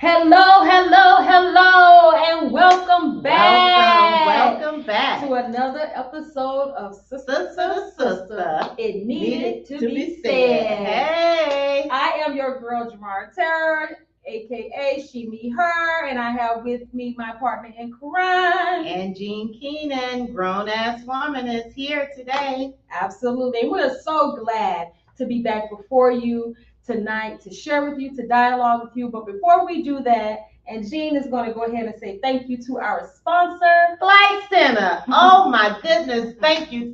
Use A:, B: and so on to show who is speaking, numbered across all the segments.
A: Hello, hello, hello, and welcome back.
B: Welcome back
A: to another episode of Sister to Sister. It needed to be said.
B: Hey,
A: I am your girl Jamar Terror, aka She Me Her, and I have with me my partner in crime.
B: And Jean Keenan, grown ass woman, is here today.
A: Absolutely. We're so glad to be back before you tonight to share with you, to dialogue with you. But before we do that, and Jean is going to go ahead and say thank you to our sponsor,
B: Flight Center. Oh my goodness. Thank you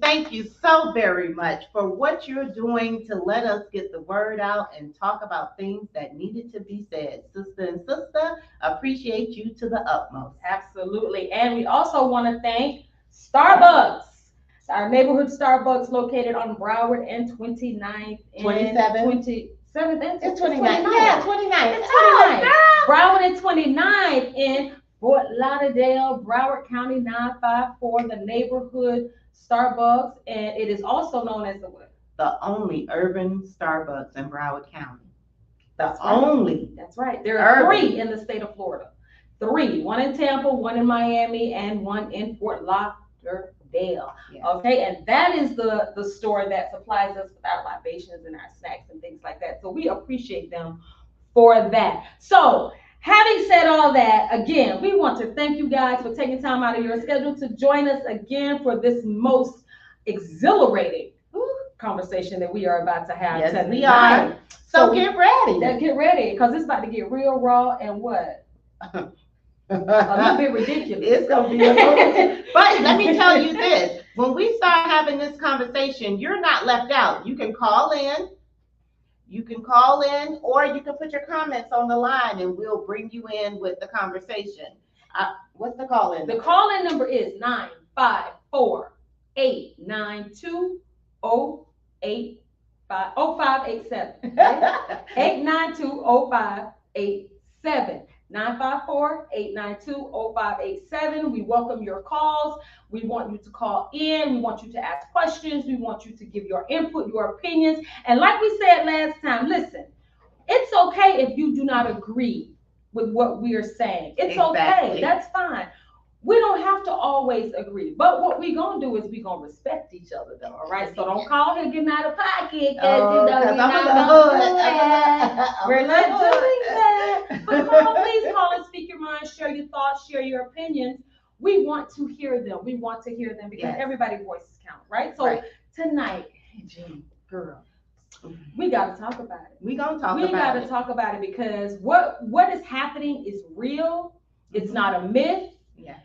B: so very much for what you're doing to let us get the word out and talk about things that needed to be said. Sister and Sister, appreciate you to the utmost.
A: Absolutely. And we also want to thank Starbucks. Our neighborhood Starbucks located on Broward and 29th and 27th and
B: it's 29th. Yeah, 29th.
A: It's 29th. Broward and 29th in Fort Lauderdale, Broward County 954, the neighborhood Starbucks, and it is also known as the what?
B: The only urban Starbucks in Broward County.
A: That's right. There are three in the state of Florida. Three. One in Tampa, one in Miami, and one in Fort Lauderdale. Yes. Okay, and that is the store that supplies us with our libations and our snacks and things like that. So we appreciate them for that. So having said all that, again, we want to thank you guys for taking time out of your schedule to join us again for this most exhilarating conversation that we are about to have
B: tonight.
A: Yes,
B: we are. So get ready.
A: Get ready, because it's about to get real raw and what? A little bit ridiculous.
B: It's gonna be a little bit. But let me tell you this: when we start having this conversation, you're not left out. You can call in, or you can put your comments on the line, and we'll bring you in with the conversation. What's the call in?
A: The call in number is 954-892-0587. 892-0587. 954-892-0587. We welcome your calls. We want you to call in. We want you to ask questions. We want you to give your input, your opinions. And like we said last time, listen, it's okay if you do not agree with what we are saying. It's okay. That's fine. We don't have to always agree. But what we're going to do is we're going to respect each other, though, all right? So don't call here getting out of pocket. We're not doing that. But please call and speak your mind, share your thoughts, share your opinions. We want to hear them. We want to hear them because everybody's voices count, right? So tonight, Jean, girl, we got to talk about it.
B: We got to
A: talk about it because what is happening is real. It's not a myth.
B: Yeah.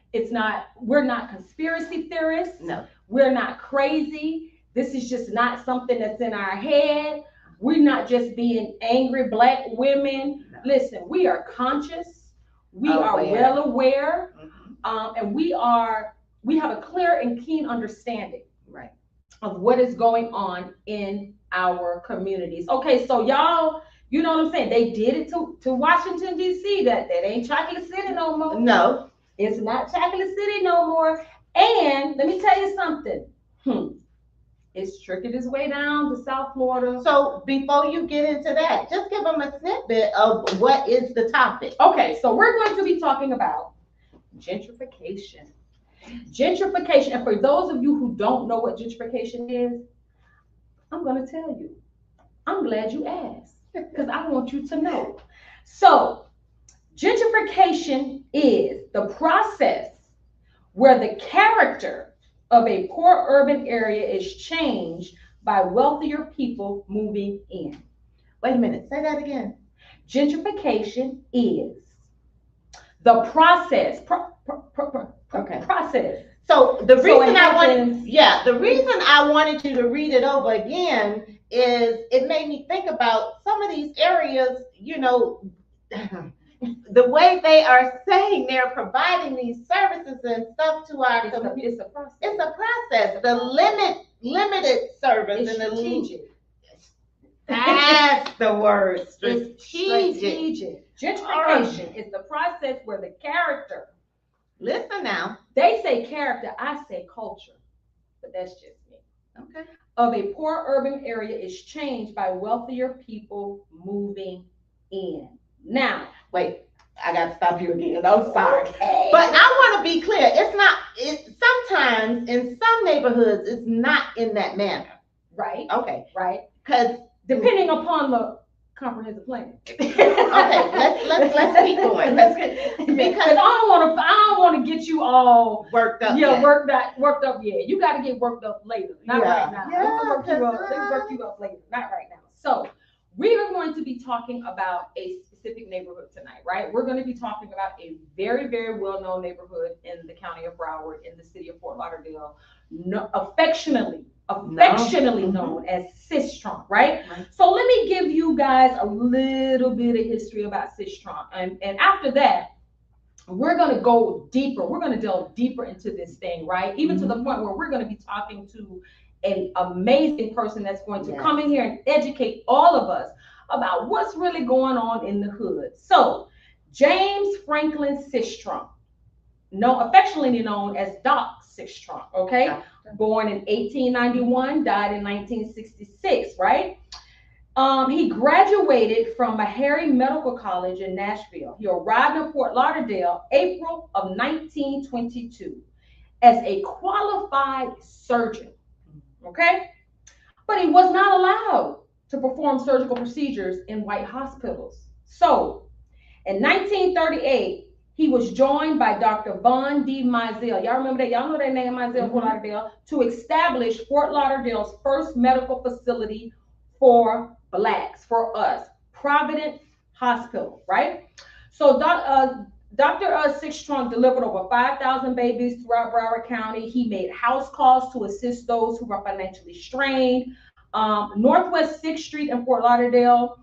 A: We're not conspiracy theorists.
B: No.
A: We're not crazy. This is just not something that's in our head. We're not just being angry Black women. No. Listen, we are conscious. We are well aware. Mm-hmm. And we have a clear and keen understanding of what is going on in our communities. Okay, so y'all, you know what I'm saying? They did it to Washington, D.C. That ain't Chocolate City no more.
B: No.
A: It's not Chocolate City no more. And let me tell you something. It's tricking its way down to South Florida.
B: So before you get into that, just give them a snippet of what is the topic.
A: Okay, so we're going to be talking about gentrification. Gentrification. And for those of you who don't know what gentrification is, I'm going to tell you. I'm glad you asked because I want you to know. So gentrification is the process where the character of a poor urban area is changed by wealthier people moving in.
B: Wait a minute, say that again.
A: Gentrification is the process. Process.
B: So the reason I wanted you to read it over again is it made me think about some of these areas, you know, the way they are saying they're providing these services and stuff to our community.
A: It's a process.
B: It's a process. The limited service
A: it's
B: and
A: strategic.
B: That's the word.
A: Strategic. Gentrification is the process where the character.
B: Listen now.
A: They say character, I say culture, but that's just me.
B: Okay.
A: Of a poor urban area is changed by wealthier people moving in. Now,
B: wait, I got to stop you again. I'm sorry.
A: Okay.
B: But I want to be clear. It's not, sometimes in some neighborhoods, it's not in that manner.
A: Right.
B: Okay.
A: Right.
B: Because
A: depending upon the comprehensive plan.
B: Okay, let's keep going.
A: Because I don't want to get you all
B: worked up.
A: Yeah, worked up. Yeah, you got to get worked up later, not right now.
B: Yeah,
A: let's work you up later, not right now. So we are going to be talking about a specific neighborhood tonight, right? We're going to be talking about a very, very well-known neighborhood in the county of Broward, in the city of Fort Lauderdale, affectionately known as Sistrunk, right? So let me give you guys a little bit of history about Sistrunk, and after that, we're going to go deeper. We're going to delve deeper into this thing, right? Even to the point where we're going to be talking to an amazing person that's going to come in here and educate all of us about what's really going on in the hood. So, James Franklin Sistrunk, affectionately known as Doc Sistrunk, okay? Born in 1891, died in 1966, right? He graduated from Meharry Medical College in Nashville. He arrived in Fort Lauderdale April of 1922 as a qualified surgeon, okay? But he was not allowed to perform surgical procedures in white hospitals. So, in 1938, he was joined by Dr. Von D. Mizell. Y'all remember that? Y'all know that name, Mizell, Fort Lauderdale, to establish Fort Lauderdale's first medical facility for Blacks, for us, Providence Hospital, right? So Dr. Sistrunk delivered over 5,000 babies throughout Broward County. He made house calls to assist those who were financially strained. Northwest 6th Street in Fort Lauderdale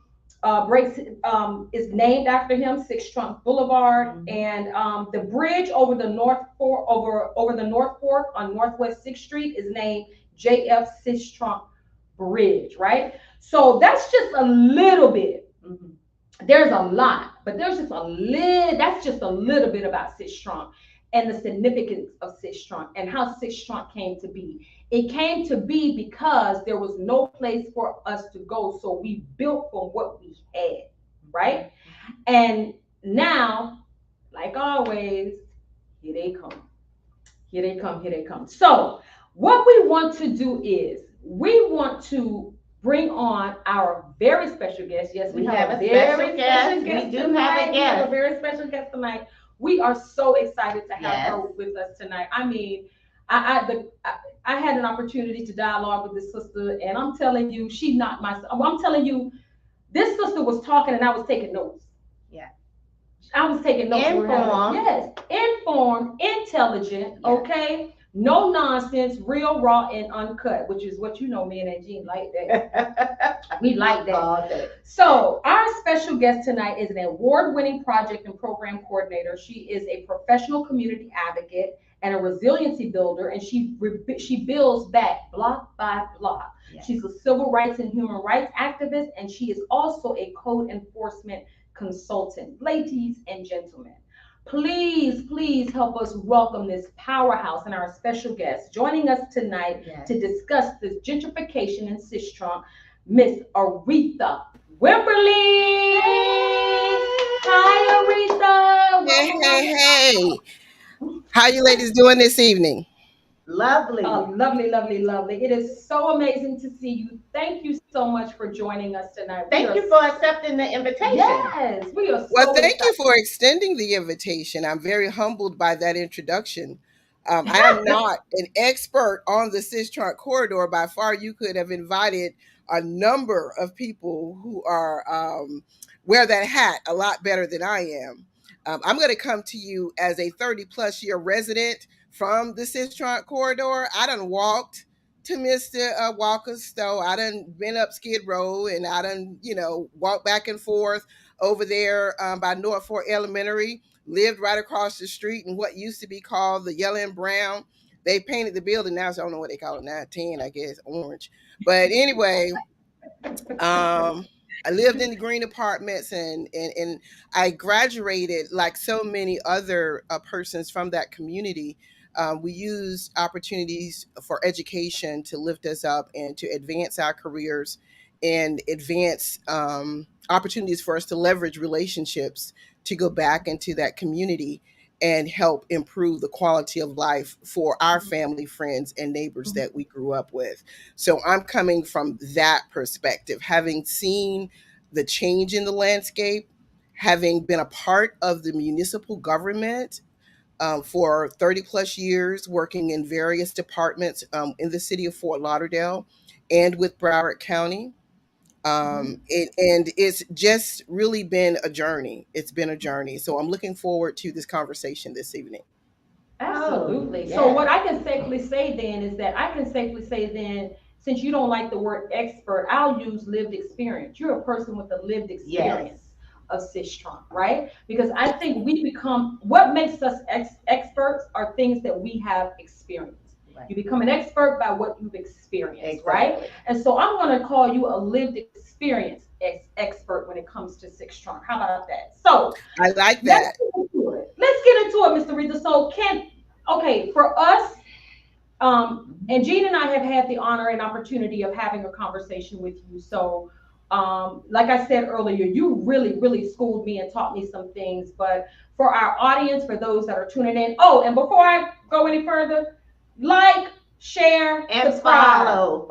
A: is named after him, Sistrunk Boulevard, and the bridge over the North Fork on Northwest 6th Street is named J.F. Sistrunk Bridge, right? So that's just a little bit. There's a lot, but that's just a little bit about Sistrunk and the significance of Sistrunk and how Sistrunk came to be. It came to be because there was no place for us to go, so we built from what we had, right? And now, like always, here they come. Here they come, here they come. So what we want to do is we want to bring on our very special guest. Yes, we have a very special guest. We do have a guest. We have a very special guest tonight. We are so excited to have her with us tonight. I mean, I had an opportunity to dialogue with this sister, and I'm telling you, she knocked my. I'm telling you, this sister was talking, and I was taking notes. Yeah, I was taking notes. Informed. Yes, informed, intelligent. Yeah. Okay. No nonsense, real, raw, and uncut, which is what me and Jean like that. We like that. So our special guest tonight is an award-winning project and program coordinator. She is a professional community advocate and a resiliency builder, and she builds back block by block. Yes. She's a civil rights and human rights activist, and she is also a code enforcement consultant. Ladies and gentlemen, please help us welcome this powerhouse and our special guest joining us tonight to discuss this gentrification in Sistrunk, Miss Aretha Wimberly. Hi, Aretha.
C: Hey. How you ladies doing this evening?
B: Lovely.
A: Lovely. It is so amazing to see you. Thank you so much for joining us tonight.
B: Thank you for accepting the invitation.
A: Yes, we are so
C: Well, thank you for extending the invitation. I'm very humbled by that introduction. I am not an expert on the Sistrunk corridor. By far, you could have invited a number of people who are wear that hat a lot better than I am. I'm going to come to you as a 30-plus year resident from the Sistrunk corridor. I done walked to Mr. Walker's store. I done been up Skid Row, and I done, walked back and forth over there by North Fork Elementary, lived right across the street in what used to be called the Yellow and Brown. They painted the building now, so I don't know what they call it now, 10, I guess, orange. But anyway, I lived in the green apartments, and I graduated like so many other persons from that community. We used opportunities for education to lift us up and to advance our careers. and advance opportunities for us to leverage relationships to go back into that community and help improve the quality of life for our family, friends, and neighbors that we grew up with. So I'm coming from that perspective, having seen the change in the landscape, having been a part of the municipal government for 30 plus years, working in various departments in the city of Fort Lauderdale and with Broward County. And it's just really been a journey. It's been a journey. So I'm looking forward to this conversation this evening.
A: Absolutely.
B: Oh,
A: So
B: yes.
A: what I can safely say then is that I can safely say then, since you don't like the word expert, I'll use lived experience. You're a person with a lived experience of Sistrunk, right? Because I think we become, what makes us experts are things that we have experienced.
B: Right.
A: You become an expert by what you've experienced,
B: Exactly.
A: right? And so I'm going to call you a lived experience expert when it comes to Sistrunk. How about that? So
C: I like
A: let's
C: that.
A: get into it. Let's get into it, Mr. Rita. So okay, for us, and Jean and I have had the honor and opportunity of having a conversation with you. So, like I said earlier, you really, really schooled me and taught me some things. But for our audience, for those that are tuning in, oh, and before I go any further, like, share,
B: And
A: subscribe.
B: follow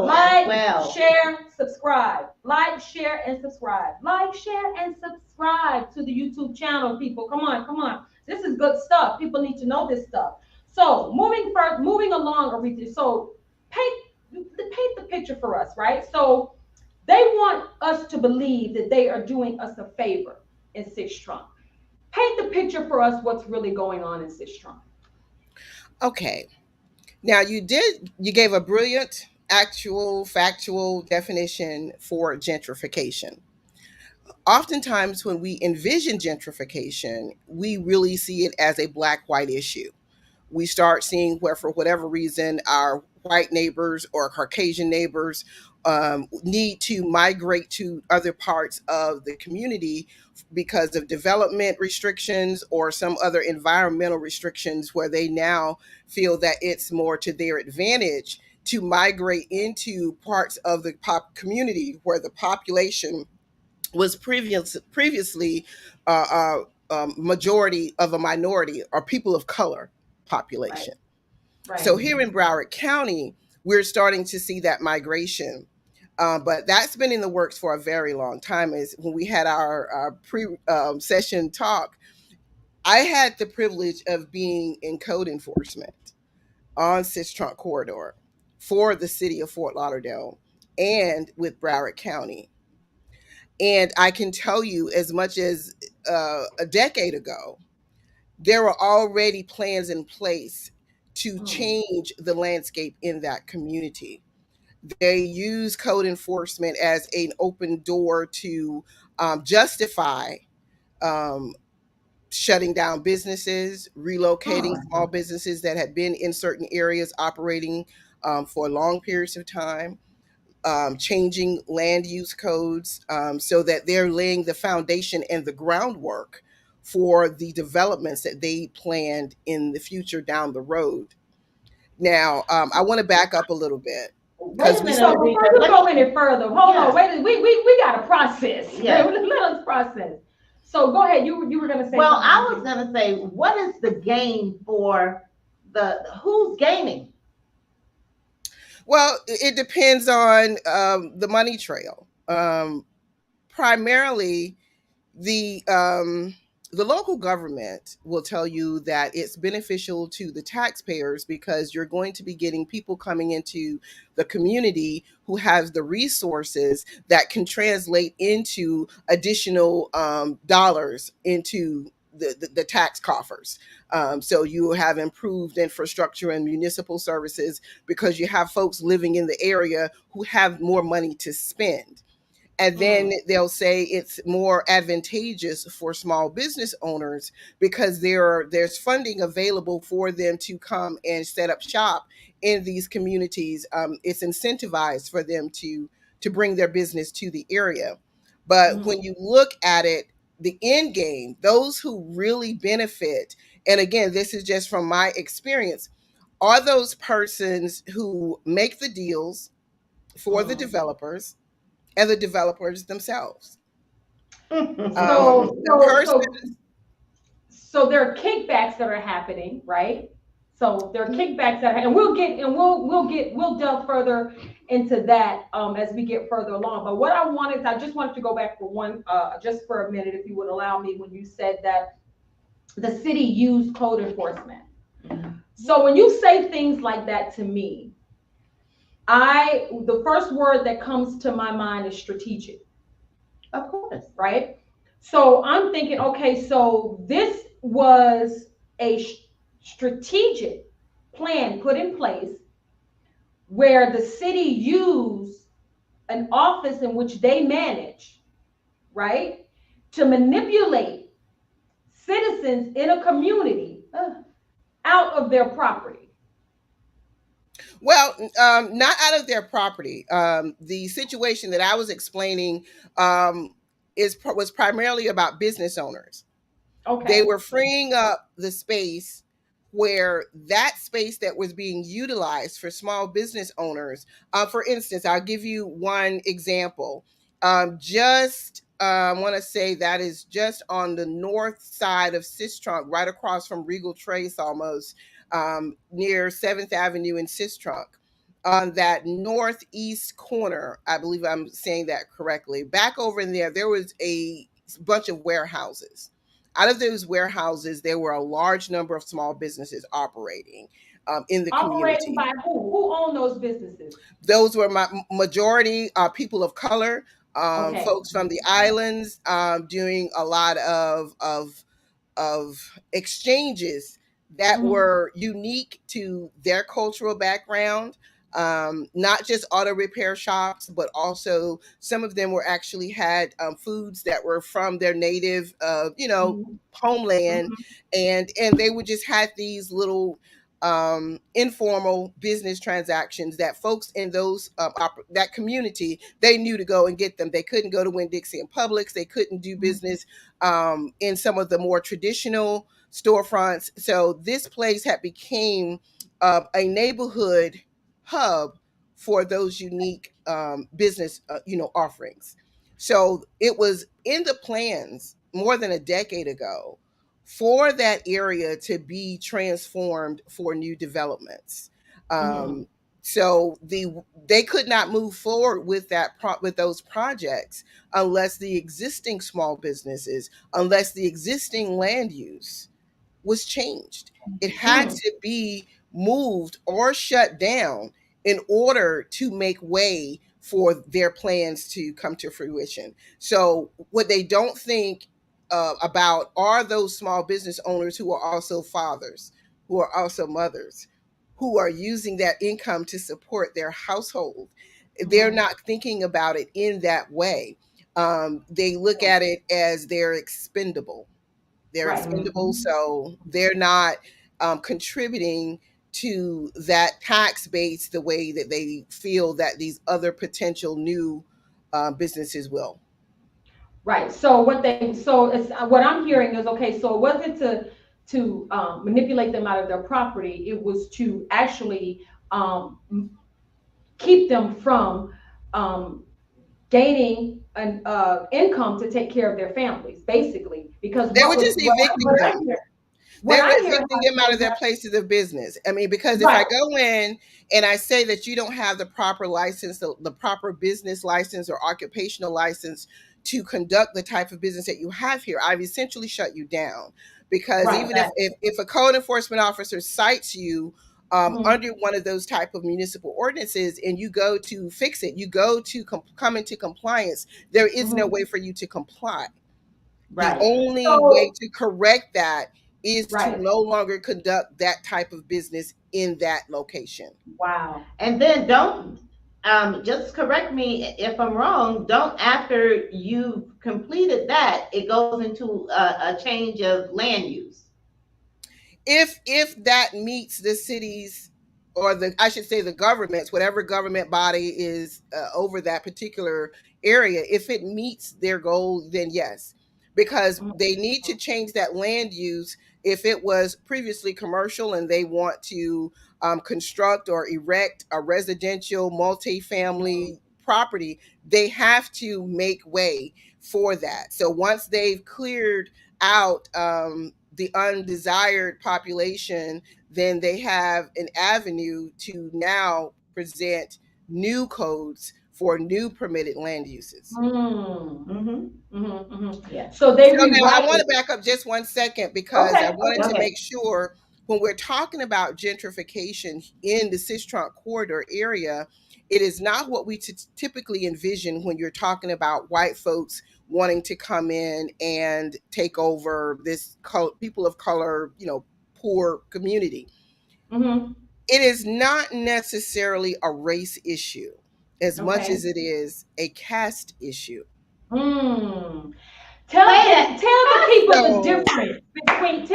A: Like,
B: as well.
A: share, subscribe. Like, share, and subscribe. Like, share, and subscribe to the YouTube channel, people. Come on, come on. This is good stuff. People need to know this stuff. So moving along, Aretha. So paint the picture for us, right? So they want us to believe that they are doing us a favor in Sistrunk. Paint the picture for us. What's really going on in Sistrunk?
C: Okay. Now you gave a brilliant actual factual definition for gentrification. Oftentimes when we envision gentrification, we really see it as a black white issue. We start seeing where, for whatever reason, our white neighbors or Caucasian neighbors need to migrate to other parts of the community because of development restrictions or some other environmental restrictions, where they now feel that it's more to their advantage to migrate into parts of the community where the population was previously majority of a minority or people of color population.
A: Right.
C: So here in Broward County, we're starting to see that migration. But that's been in the works for a very long time. Is when we had our pre-session talk, I had the privilege of being in code enforcement on Sistrunk corridor for the city of Fort Lauderdale and with Broward County. And I can tell you, as much as a decade ago, there were already plans in place to change the landscape in that community. They use code enforcement as an open door to justify um, shutting down businesses, relocating small businesses that had been in certain areas operating for long periods of time, changing land use codes so that they're laying the foundation and the groundwork for the developments that they planned in the future down the road. Now, I want to back up a little bit.
A: Wait a minute.
B: So
A: Before you go any further, hold on. Wait, we got to process.
B: Yeah.
A: Let us process. So go ahead. You were going to say.
B: Well,
A: something.
B: I was going to say, what is the gain for who's gaining?
C: Well, it depends on the money trail. Primarily, the local government will tell you that it's beneficial to the taxpayers because you're going to be getting people coming into the community who has the resources that can translate into additional dollars into the tax coffers. So you have improved infrastructure and municipal services because you have folks living in the area who have more money to spend. And then they'll say it's more advantageous for small business owners because there's funding available for them to come and set up shop in these communities. It's incentivized for them to bring their business to the area. But when you look at it, the end game, those who really benefit, and again, this is just from my experience, are those persons who make the deals for the developers, and the developers themselves.
A: So,
C: The
A: so,
C: person.
A: so, so there are kickbacks that are happening, right? So there are kickbacks that are, and we'll delve further into that as we get further along. But what I just wanted to go back for just for a minute, if you would allow me, when you said that the city used code enforcement. So when you say things like that to me, the first word that comes to my mind is strategic.
B: Of course.
A: Right? So I'm thinking, okay, so this was a strategic plan put in place where the city used an office in which they manage, right, to manipulate citizens in a community out of their property.
C: Well, not out of their property. The situation that I was explaining was primarily about business owners. They
A: Okay.
C: were freeing up the space where that space that was being utilized for small business owners. For instance, I'll give you one example. Just I want to say that is just on the north side of Sistrunk, right across from Regal Trace, almost near 7th Avenue in Sistrunk. On that northeast corner, I believe I'm saying that correctly. Back over in there, there was a bunch of warehouses. Out of those warehouses, there were a large number of small businesses operating in the
A: Operating
C: community.
A: by who? Who owned those businesses?
C: Those were my majority people of color,
A: Okay.
C: folks from the islands, doing a lot of exchanges that
A: Mm-hmm.
C: were unique to their cultural background. Not just auto repair shops, but also some of them were actually had foods that were from their native,
A: Mm-hmm.
C: homeland, and they would just had these little informal business transactions that folks in those that community, they knew to go and get them. They couldn't go to Winn-Dixie and Publix. They couldn't do business in some of the more traditional storefronts. So this place had became a neighborhood hub for those unique business, offerings. So it was in the plans more than a decade ago for that area to be transformed for new developments.
A: Mm-hmm.
C: Um, so they could not move forward with with those projects unless the existing small businesses, unless the existing land use was changed. It had
A: Mm-hmm.
C: to be moved or shut down in order to make way for their plans to come to fruition. So, what they don't think about are those small business owners who are also fathers, who are also mothers, who are using that income to support their household. They're
A: Mm-hmm.
C: not thinking about it in that way. They look at it as they're expendable. They're
A: Right.
C: expendable, so they're not contributing to that tax base the way that they feel that these other potential new businesses will.
A: Right. So what I'm hearing is, okay. So it wasn't to manipulate them out of their property. It was to actually keep them from um, gaining an income to take care of their families, basically. Because
C: They were just evicting
A: what
C: them.
A: what
C: They were
A: I hear
C: evicting them out of their places of business. I mean, because if I
A: right,
C: go in and I say that you don't have the proper license, the proper business license or occupational license to conduct the type of business that you have here, I've essentially shut you down. Because
A: right,
C: even if a code enforcement officer cites you
A: mhm,
C: under one of those type of municipal ordinances and you go to fix it, you go to come into compliance, there is no
A: mhm,
C: way for you to comply. The
A: right.
C: only way
A: So
C: to correct that is to
A: right,
C: no longer conduct that type of business in that location.
A: wow.
B: And then don't, just correct me if I'm wrong, don't after you've completed that, it goes into a change of land use.
C: If that meets the city's, or the, I should say, the government's, whatever government body is over that particular area, if it meets their goal, then yes, because
A: Mhm,
C: they need to change that land use. If it was previously commercial and they want to construct or erect a residential multifamily property, they have to make way for that. So once they've cleared out the undesired population, then they have an avenue to now present new codes for new permitted land uses.
A: So they
C: So now I
A: rewrite
C: want
A: it.
C: to back up just 1 second because I wanted to
A: Okay.
C: make sure when we're talking about gentrification in the Sistrunk corridor area, it is not what we typically envision when you're talking about white folks wanting to come in and take over this people of color, poor community. It is not necessarily a race issue as much
A: Okay.
C: as it is a caste issue.
A: Tell the people the
C: So
A: difference between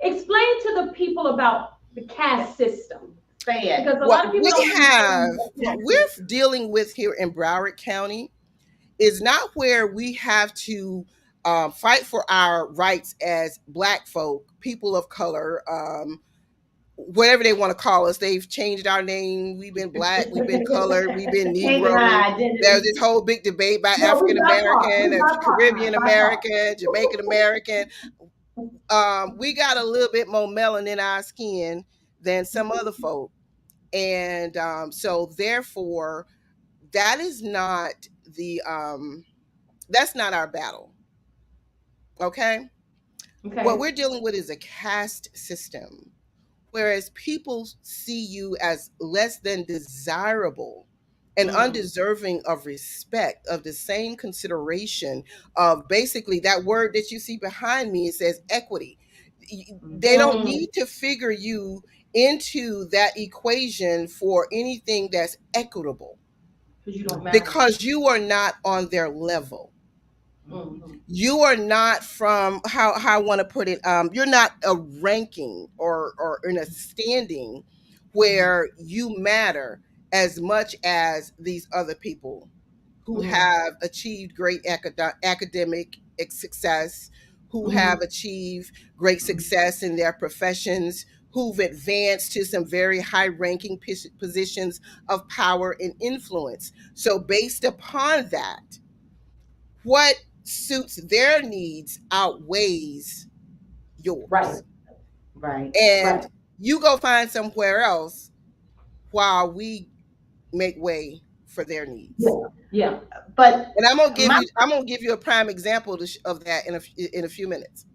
A: explain to the people about the caste system.
B: Say it.
A: Because a lot of people don't understand what
C: what
A: caste
C: we're
A: system.
C: dealing with here in Broward County is not where we have to fight for our rights as Black folk, people of color, whatever they want to call us. They've changed our name. We've been Black, we've been colored, we've been
B: Changing
C: Negro.
B: our
C: There's
B: identity.
C: this whole big debate about
A: No,
C: African American,
A: we got part.
C: Caribbean American, Jamaican American. We got a little bit more melanin in our skin than some other folk. And so therefore, that is not that's not our battle. Okay. What
A: Okay.
C: we're dealing with is a caste system, whereas people see you as less than desirable and undeserving of respect, of the same consideration, of basically that word that you see behind me. It says equity. They don't need to figure you into that equation for anything that's equitable
A: Because you don't matter.
C: because you are not on their level. You are not from how I want to put it. You're not a ranking or in a standing where you matter as much as these other people who have achieved great academic success, who have achieved great success in their professions, who've advanced to some very high ranking positions of power and influence. So based upon that, what suits their needs outweighs
A: Right.
C: yours.
B: Right.
C: And you go find somewhere else while we make way for their needs.
A: Yeah.
B: But
C: And I'm gonna
B: my
C: give you a prime example of that in a few minutes.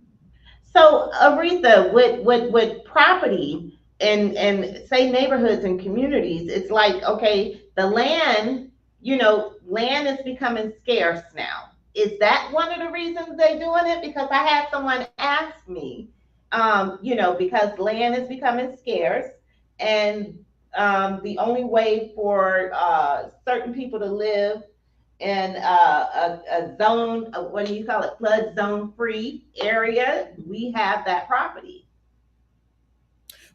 B: So, Aretha, with property and say neighborhoods and communities, it's like, okay, the land, land is becoming scarce now. Is that one of the reasons they're doing it? Because I had someone ask me, because land is becoming scarce, and the only way for certain people to live in a zone, what do you call it, flood zone free area, we have that property.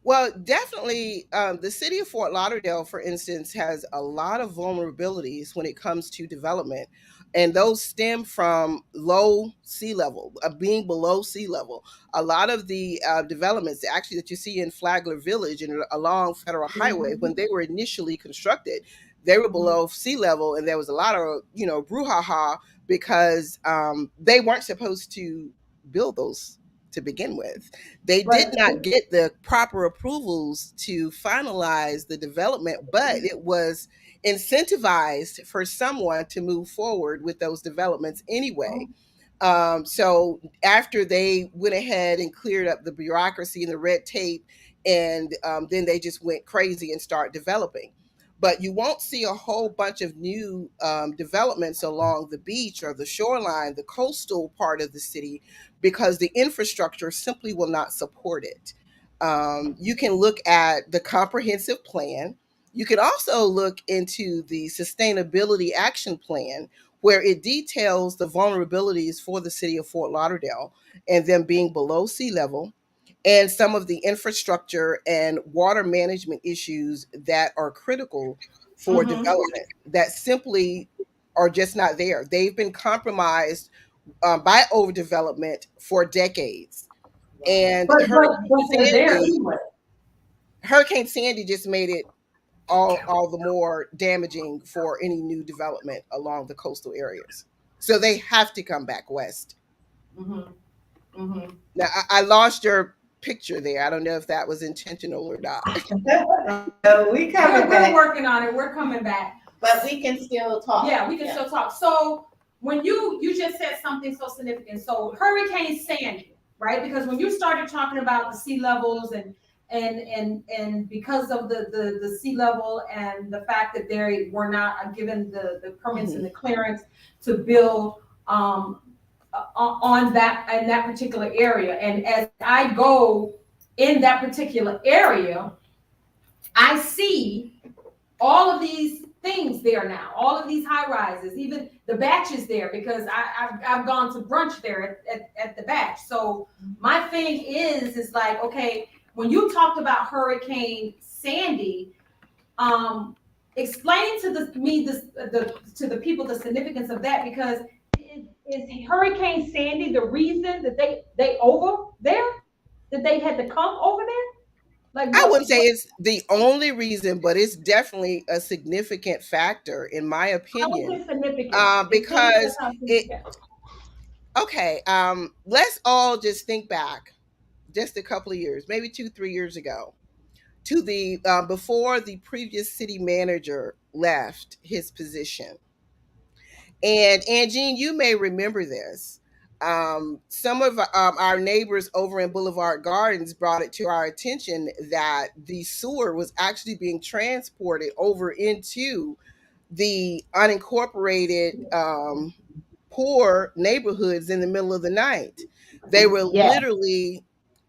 C: Well, definitely, the city of Fort Lauderdale, for instance, has a lot of vulnerabilities when it comes to development. And those stem from low sea level, being below sea level. A lot of the developments actually that you see in Flagler Village and along Federal Highway, when they were initially constructed, they were below sea level. And there was a lot of, brouhaha because they weren't supposed to build those to begin with. They did not get the proper approvals to finalize the development, but it was incentivized for someone to move forward with those developments anyway. So after they went ahead and cleared up the bureaucracy and the red tape, and then they just went crazy and start developing. But you won't see a whole bunch of new developments along the beach or the shoreline, the coastal part of the city, because the infrastructure simply will not support it. You can look at the comprehensive plan. You can also look into the sustainability action plan, where it details the vulnerabilities for the city of Fort Lauderdale and them being below sea level, and some of the infrastructure and water management issues that are critical for development that simply are just not there. They've been compromised by overdevelopment for decades. And
A: But they're there anyway.
C: Hurricane Sandy just made it all the more damaging for any new development along the coastal areas. So they have to come back west.
A: Mhm. Mhm.
C: Now I lost your picture there. I don't know if that was intentional or not.
B: We coming
A: We're
B: back,
A: working on it. We're coming back.
B: but we can still talk.
A: Yeah, we can still talk. So when you just said something so significant. So Hurricane Sandy, right? Because when you started talking about the sea levels and because of the sea level and the fact that they were not given the permits and the clearance to build on that in that particular area. And as I go in that particular area, I see all of these things there now, all of these high rises, even the batches there, because I've gone to brunch there at the batch. So my thing is like, okay, when you talked about Hurricane Sandy, explain to the people the significance of that, because is Hurricane Sandy the reason that they over there, that they had to come over there? Like
C: I
A: what?
C: wouldn't say it's the only reason, but it's definitely a significant factor in my
A: How is
C: opinion.
A: it significant? Explain to us
C: Because
A: how it's
C: it
A: significant.
C: okay, let's all just think back just a couple of years, maybe 2, 3 years ago, to the before the previous city manager left his position. And Angine, you may remember this. Some of our neighbors over in Boulevard Gardens brought it to our attention that the sewer was actually being transported over into the unincorporated poor neighborhoods in the middle of the night. They were
B: Yeah,
C: literally,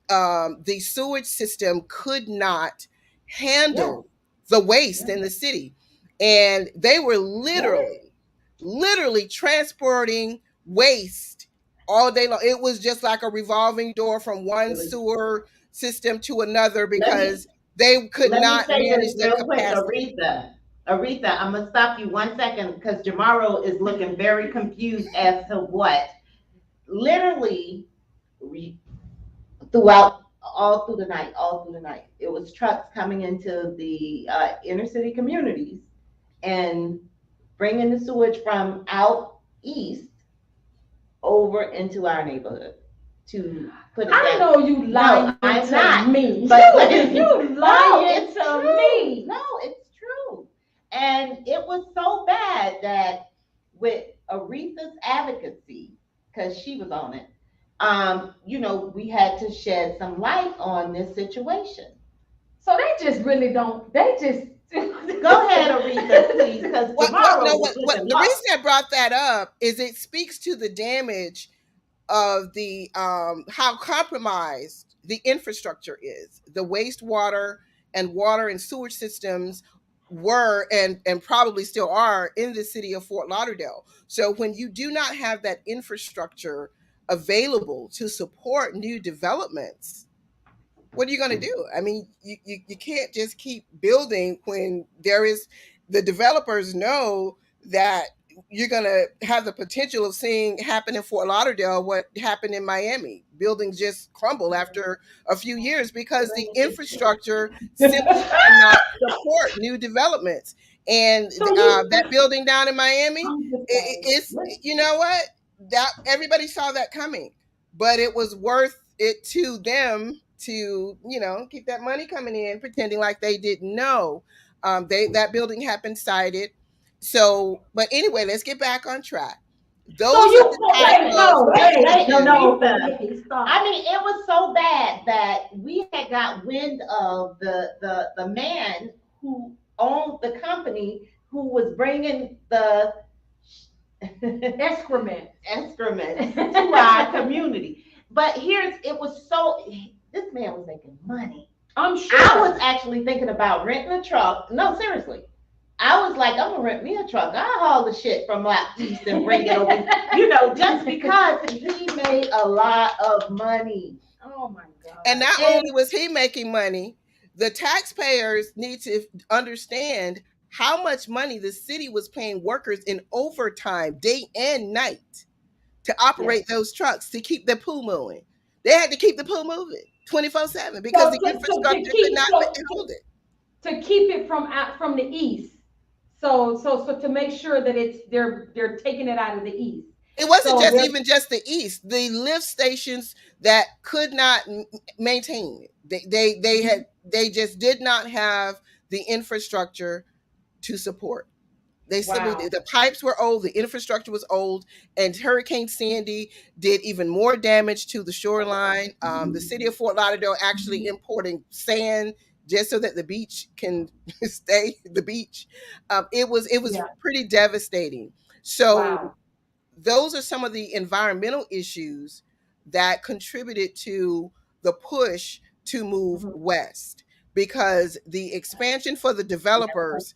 C: the sewage system could not
B: yeah,
C: handle the waste
B: yeah,
C: in the city. And they were
B: yeah.
C: literally transporting waste all day long. It was just like a revolving door from one
B: It was,
C: sewer system to another
B: let me
C: because they could
B: let me
C: not
B: say this
C: manage their
B: real quick,
C: capacity.
B: Aretha. Aretha, I'm gonna stop you 1 second because Jamaro is looking very confused as to what. Literally, throughout all through the night, it was trucks coming into the inner city communities and bringing the sewage from out east over into our neighborhood to put it down.
A: I know you lying
B: No, I'm
A: to
B: not.
A: me.
B: But
A: You
B: no,
A: lying
B: it's
A: to
B: true.
A: me.
B: No, it's true. And it was so bad that with Aretha's advocacy, because she was on it, we had to shed some light on this situation.
A: So they just really don't. They just
B: Go ahead, Aretha, please, because
C: No,
B: tomorrow was looking
C: the reason
B: lost.
C: I brought that up is it speaks to the damage of the how compromised the infrastructure is. The wastewater and water and sewage systems were and probably still are in the city of Fort Lauderdale. So when you do not have that infrastructure available to support new developments, what are you going to do? I mean, you can't just keep building when there is, the developers know that you're going to have the potential of seeing happen in Fort Lauderdale what happened in Miami. Buildings just crumble after a few years because the infrastructure simply cannot support new developments. And
A: so you.
C: that building down in Miami,
A: I'm just
C: it's,
A: saying.
C: you know what, that everybody saw that coming, but it was worth it to them to, keep that money coming in, pretending like they didn't know. That building had been cited. So, but anyway, let's get back on track.
A: So
C: Those are
A: you
C: the type
A: wait,
C: of
A: no, wait, no, no,
C: issues.
A: wait, stop.
B: I mean, it was so bad that we had got wind of the man who owned the company who was bringing the
A: Excrement.
B: excrement to our community. But it was so, this man was making money.
A: I'm sure.
B: I was actually thinking about renting a truck. No, seriously. I was like, I'm gonna rent me a truck. I'll haul the shit from out east and bring it over, just because he made a lot of money.
A: Oh my God.
C: And not only was he making money, the taxpayers need to understand how much money the city was paying workers in overtime, day and night, to
B: Yes.
C: operate those trucks to keep the pool moving. They had to keep the pool moving 24/7 because
A: So
C: the
A: to
C: infrastructure could
A: keep
C: not
A: so
C: hold it.
A: to keep it from the east. So to make sure that they're taking it out of the east.
C: It wasn't
A: So
C: just
A: they're
C: even just the east. The lift stations that could not maintain it. They just did not have the infrastructure to support. They simply,
A: wow.
C: the pipes were old, the infrastructure was old, and Hurricane Sandy did even more damage to the shoreline. The city of Fort Lauderdale actually importing sand just so that the beach can stay the beach. It was
A: Yeah.
C: pretty devastating. So
A: Wow.
C: those are some of the environmental issues that contributed to the push to move
A: Mhm.
C: west, because the expansion for the developers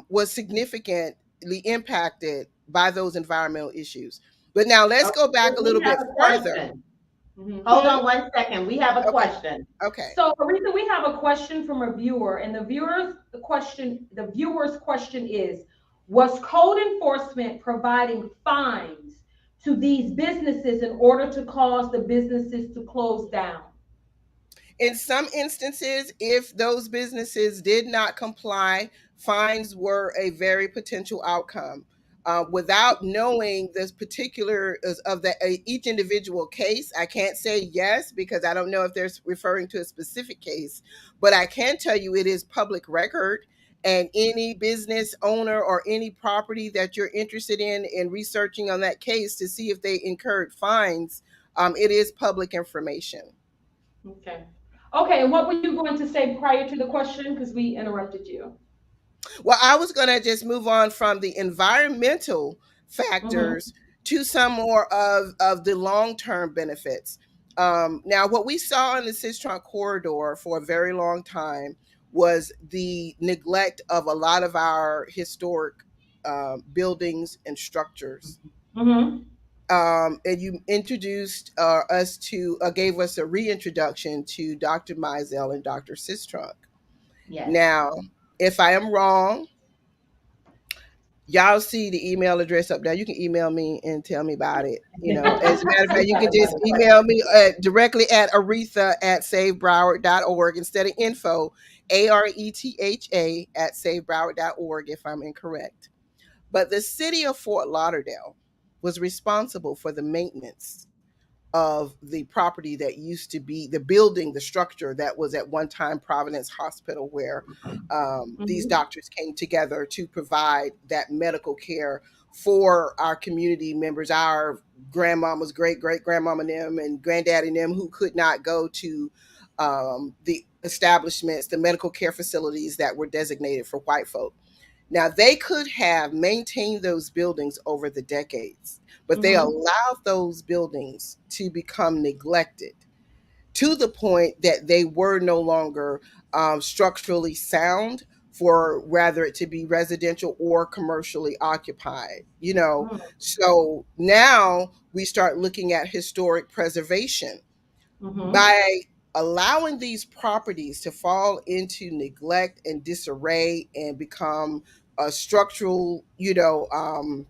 C: was significantly impacted by those environmental issues. But now let's go
B: Okay,
C: back a
B: we
C: little
B: have
C: bit
B: a
C: further.
B: question. Hold
A: Mhm.
B: on 1 second. We have a
C: Okay.
B: question.
C: Okay.
A: So, Aretha, we have a question from a viewer, and the viewer's question is: was code enforcement providing fines to these businesses in order to cause the businesses to close down?
C: In some instances, if those businesses did not comply, fines were a very potential outcome. Without knowing this particular of the each individual case, I can't say yes because I don't know if they're referring to a specific case, but I can tell you it is public record. And any business owner or any property that you're interested in researching on that case to see if they incurred fines, it is public information.
A: Okay. Okay, and what were you going to say prior to the question? Because we interrupted you.
C: Well, I was going to just move on from the environmental
A: Mm-hmm.
C: factors to some more of the long term benefits. Now, what we saw in the Sistrunk corridor for a very long time was the neglect of a lot of our historic buildings and structures.
A: Mm-hmm.
C: And you introduced us to, gave us a reintroduction to Dr. Mizell and Dr. Sistrunk.
B: Yes.
C: Now, if I am wrong, y'all see the email address up there. You can email me and tell me about it. As a matter of fact,
B: We
C: you
B: have
C: can just
B: another
C: email
B: question.
C: me directly at aretha@savebroward.org instead of info, aretha@savebroward.org if I'm incorrect. But the city of Fort Lauderdale was responsible for the maintenance of the property that used to be the building, the structure that was at one time Providence Hospital, where these
A: Mm-hmm.
C: doctors came together to provide that medical care for our community members, our grandmamas, great great grandmama them, and granddaddy them who could not go to the establishments, the medical care facilities that were designated for white folk. Now, they could have maintained those buildings over the decades, but they
A: Mm-hmm.
C: allowed those buildings to become neglected to the point that they were no longer structurally sound for rather it to be residential or commercially occupied. So now we start looking at historic preservation
A: Mm-hmm.
C: by allowing these properties to fall into neglect and disarray and become a structural,
B: Hazard.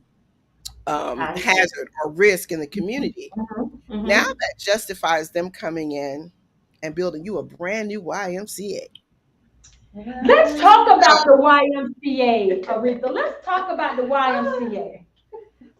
C: hazard or risk in the community.
A: Mm-hmm.
C: Now
A: Mm-hmm.
C: that justifies them coming in and building you a brand new YMCA.
A: Let's talk
C: So
A: about the YMCA, Aretha. Let's talk about the YMCA.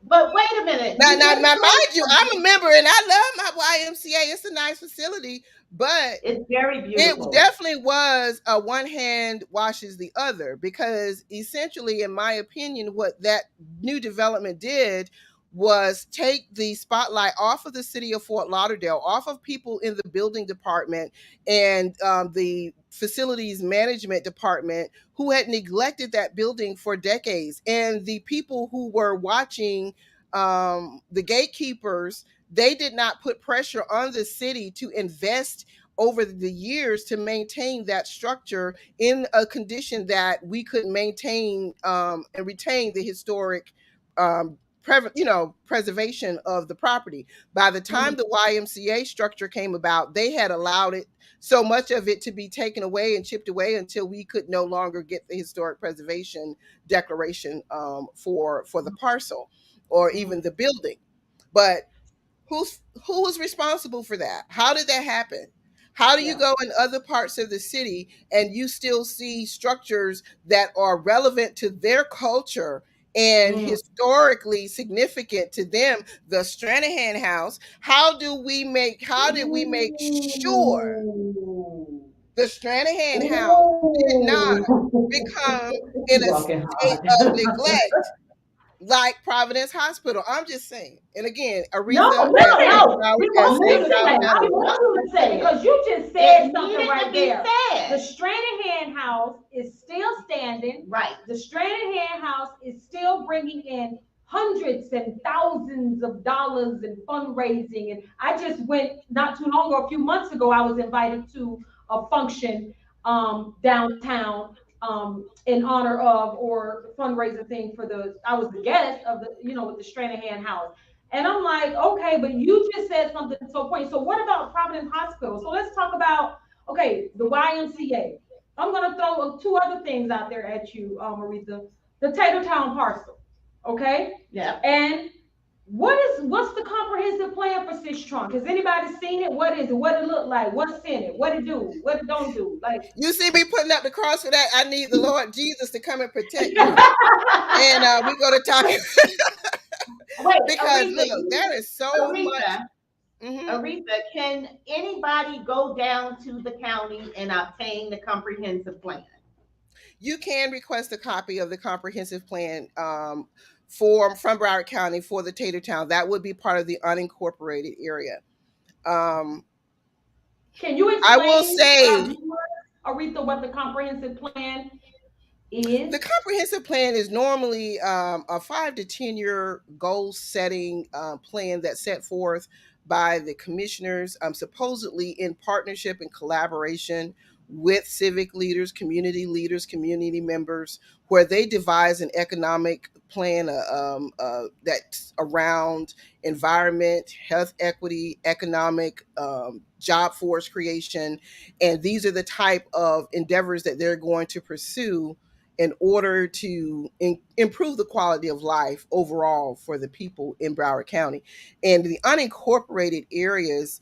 B: But wait a minute.
C: now,
B: You
C: now,
B: just
C: now,
B: said
C: mind you, I'm a
B: something.
C: member and I love my YMCA. It's a nice facility, but
B: It's very
C: it
B: beautiful.
C: definitely was a one hand washes the other, because essentially, in my opinion, what that new development did was take the spotlight off of the city of Fort Lauderdale, off of people in the building department and the facilities management department who had neglected that building for decades, and the people who were watching, the gatekeepers. They did not put pressure on the city to invest over the years to maintain that structure in a condition that we could maintain and retain the historic preservation of the property. By the time
A: Mhm.
C: the YMCA structure came about, they had allowed it, so much of it, to be taken away and chipped away until we could no longer get the historic preservation declaration for the parcel or even the building. But who was responsible for that? How did that happen? How do you
A: Yeah.
C: go in other parts of the city and you still see structures that are relevant to their culture and
A: Mm.
C: historically significant to them? The Stranahan House. How did we make sure
A: Ooh.
C: the Stranahan House did not become
A: Ooh.
C: in a
A: Walking
C: state
A: hard.
C: of neglect like Providence Hospital? I'm just saying. And again,
A: No,
C: Aretha
A: no, no. We
C: at
A: want
C: St.
A: you to
C: Charles
A: say. I
C: Meadows.
A: want you to say because you just said
B: It
A: something
B: needed
A: right
B: to be
A: there. The
B: said.
A: Stranahan House is still standing.
B: Right.
A: The Stranahan House is still bringing in hundreds and thousands of dollars in fundraising. And I just went not too long ago, a few months ago, I was invited to a function downtown in honor of or fundraiser thing for I was the guest of with the Stranahan House. And I'm like, okay, but you just said something so important. So what about Providence Hospital? So let's talk about, okay, the YMCA. I'm gonna throw two other things out there at you, Aretha. The Tatertown parcel, okay?
B: Yeah.
A: And what's the comprehensive plan for Sistrunk? Has anybody seen it? What is it? What it look like? What's in it? What it do? What it don't do? Like
C: You see me putting up the cross for that? I need the Lord Jesus to come and protect me. And we're going to talk
B: Wait,
C: because
B: Aretha,
C: look, there is so much.
B: Aretha,
C: Mhm.
B: Aretha, can anybody go down to the county and obtain the comprehensive plan?
C: You can request a copy of the comprehensive plan from Broward County for the Tatertown. That would be part of the unincorporated area. Um,
A: can you
C: I will
A: explain to our
C: say
A: viewers, Aretha, what the comprehensive plan is?
C: the comprehensive plan is normally a 5 to 10 year goal setting plan that's set forth by the commissioners, supposedly in partnership and collaboration with civic leaders, community members, where they devise an economic plan that's around environment, health equity, economic job force creation. And these are the type of endeavors that they're going to pursue in order to improve the quality of life overall for the people in Broward County. And the unincorporated areas,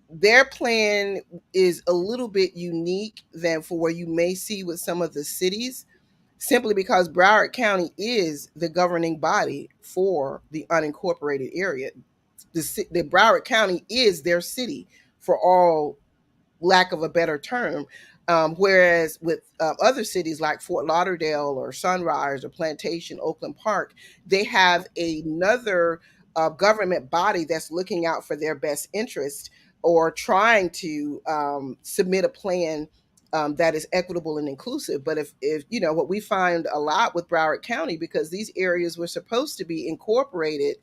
C: their plan is a little bit unique than for what you may see with some of the cities, simply because Broward County is the governing body for the unincorporated area. The Broward County is their city for all lack of a better term. Whereas with other cities like Fort Lauderdale or Sunrise or Plantation, Oakland Park, they have another government body that's looking out for their best interest or trying to submit a plan that is equitable and inclusive. But if you know what we find a lot with Broward County, because these areas were supposed to be incorporated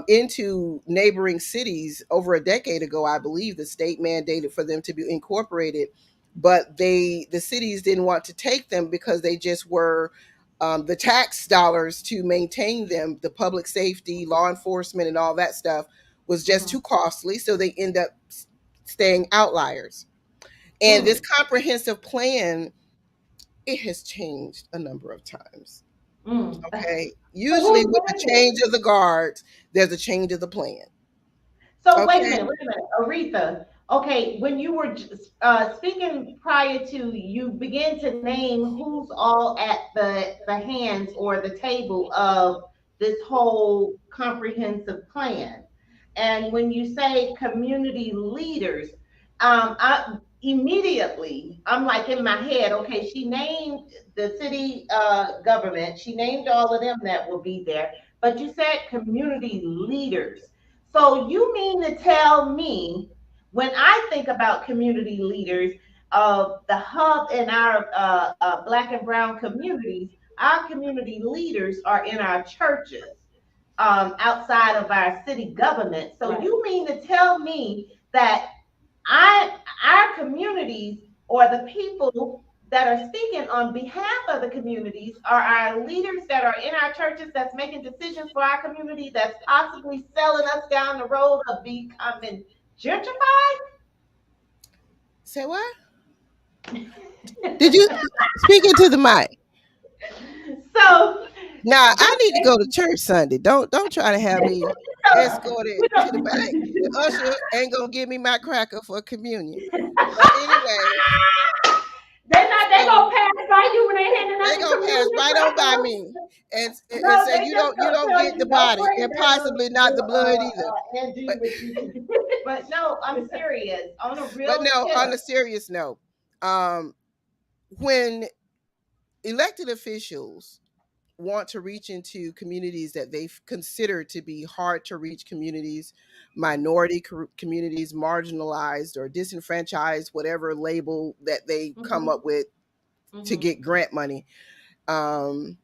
C: into neighboring cities over a decade ago. I believe the state mandated for them to be incorporated, but the cities didn't want to take them because they just were the tax dollars to maintain them, the public safety, law enforcement, and all that stuff was just
A: Mhm.
C: too costly. So they end up staying outliers. And this
A: Mm.
C: comprehensive plan, it has changed a number of times.
A: Mm.
C: Okay.
A: So
C: Usually
A: who's
C: with the
A: doing
C: change of the guards, there's a change of the plan.
B: So
C: Okay.
B: wait a minute, Aretha. Okay, when you were speaking prior to, you began to name who's all at the hands or the table of this whole comprehensive plan. And when you say community leaders, I immediately I'm like in my head, okay, she named the city government, she named all of them that will be there, but you said community leaders. So you mean to tell me, when I think about community leaders of the hub in our Black and Brown communities, our community leaders are in our churches, outside of our city government. So
A: right?
B: you mean to tell me that our communities, or the people that are speaking on behalf of the communities, are our leaders that are in our churches that's making decisions for our community, that's possibly selling us down the road of becoming gentrified?
C: Say what? Did you speak into the mic?
B: So
C: Now I
A: Just
C: need to go to church Sunday. Don't try to have me
A: so,
C: escorted
A: we
C: to the back. The usher ain't gonna give me my cracker for communion. But anyway,
A: they
C: so
A: gonna pass by you when they handing out
C: they
A: the
C: gonna pass
A: communion
C: right on by
A: crackers.
C: me and
A: No,
C: say
A: they just
C: you
A: gonna
C: don't
A: tell
C: get the
A: you don't
C: body
A: bring
C: and
A: that
C: possibly not the blood either.
B: Angie
C: But
B: with you. But no, I'm serious. On a
C: but
B: real
C: no, on
B: tip.
C: a serious note, um, when elected officials want to reach into communities that they consider to be hard to reach communities, minority communities, marginalized or disenfranchised, whatever label that they come
A: Mhm,
C: up with to
A: mhm,
C: get grant money. Um,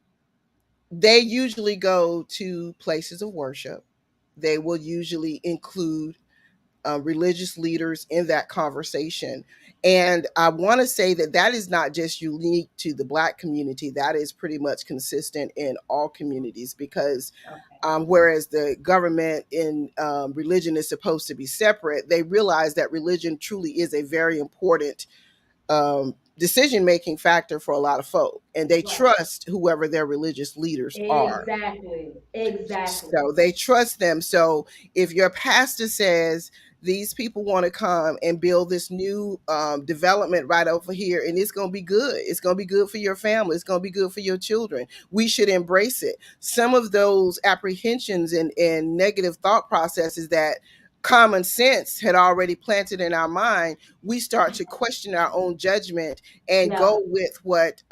C: they usually go to places of worship. They will usually include religious leaders in that conversation. And I want to say that that is not just unique to the Black community, that is pretty much consistent in all communities because
B: Okay.
C: whereas the government and religion is supposed to be separate, they realize that religion truly is a very important decision making factor for a lot of folk. And they
A: right.
C: trust whoever their religious leaders are.
A: Exactly. Exactly.
C: So they trust them. So if your pastor says these people want to come and build this new development right over here, and it's going to be good, it's going to be good for your family, it's going to be good for your children, we should embrace it. Some of those apprehensions and negative thought processes that common sense had already planted in our mind, we start to question our own judgment and
A: Yeah.
C: go with what